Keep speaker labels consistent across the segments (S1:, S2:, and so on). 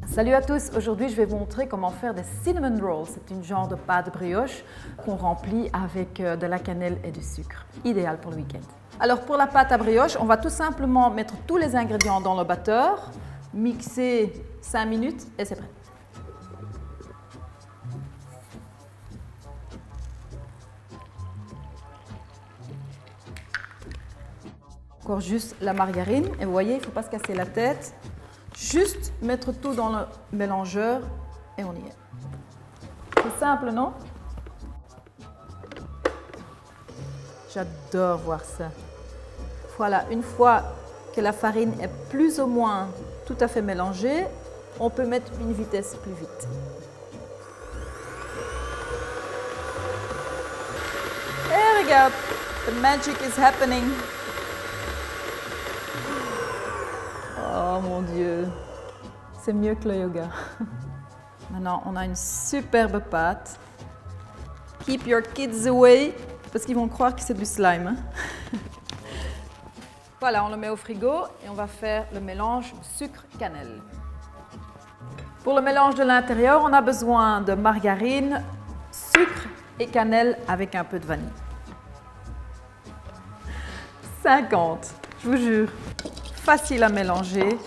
S1: Salut à tous, aujourd'hui je vais vous montrer comment faire des cinnamon rolls. C'est une genre de pâte de brioche qu'on remplit avec de la cannelle et du sucre. Idéal pour le week-end. Alors pour la pâte à brioche, on va tout simplement mettre tous les ingrédients dans le batteur, mixer 5 minutes et c'est prêt. Encore juste la margarine et vous voyez, il ne faut pas se casser la tête. Juste mettre tout dans le mélangeur et on y est. C'est simple, non? J'adore voir ça. Voilà, une fois que la farine est plus ou moins tout à fait mélangée, on peut mettre une vitesse plus vite. Et regarde, the magic is happening. Oh mon Dieu, c'est mieux que le yoga. Maintenant, on a une superbe pâte. Keep your kids away, parce qu'ils vont croire que c'est du slime. Voilà, on le met au frigo et on va faire le mélange sucre-cannelle. Pour le mélange de l'intérieur, on a besoin de margarine, sucre et cannelle avec un peu de vanille. 50, je vous jure. Facile à mélanger.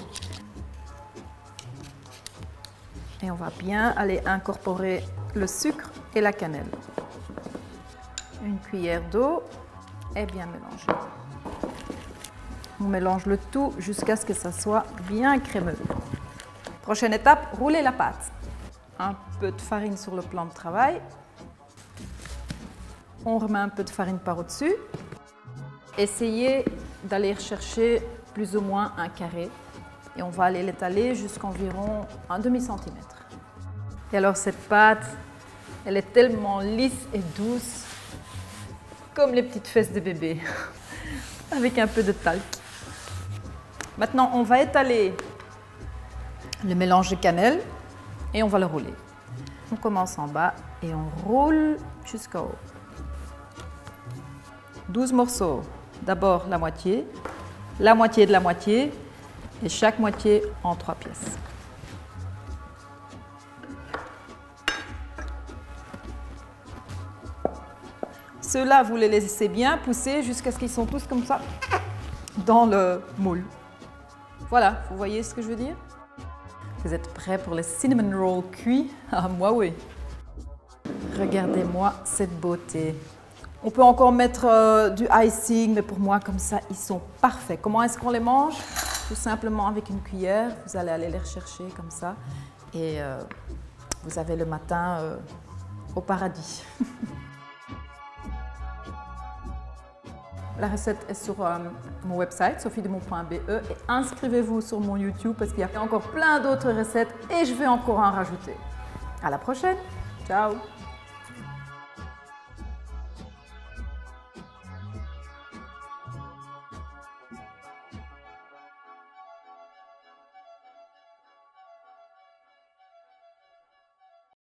S1: Et on va bien aller incorporer le sucre et la cannelle. Une cuillère d'eau et bien mélanger. On mélange le tout jusqu'à ce que ça soit bien crémeux. Prochaine étape, rouler la pâte. Un peu de farine sur le plan de travail. On remet un peu de farine par au-dessus. Essayez d'aller rechercher plus ou moins un carré et on va aller l'étaler jusqu'environ un demi-centimètre. Et alors cette pâte, elle est tellement lisse et douce, comme les petites fesses de bébé, avec un peu de talc. Maintenant, on va étaler le mélange de cannelle et on va le rouler. On commence en bas et on roule jusqu'en haut. 12 morceaux. D'abord la moitié de la moitié et chaque moitié en 3 pièces. Ceux-là, vous les laissez bien pousser jusqu'à ce qu'ils sont tous comme ça dans le moule. Voilà, vous voyez ce que je veux dire? Vous êtes prêts pour les cinnamon rolls cuits? Ah, moi oui. Regardez-moi cette beauté. On peut encore mettre du icing, mais pour moi, comme ça, ils sont parfaits. Comment est-ce qu'on les mange? Tout simplement avec une cuillère. Vous allez aller les rechercher comme ça. Et vous avez le matin au paradis. La recette est sur mon website, sophiedemont.be. Et inscrivez-vous sur mon YouTube parce qu'il y a encore plein d'autres recettes et je vais encore en rajouter. À la prochaine. Ciao!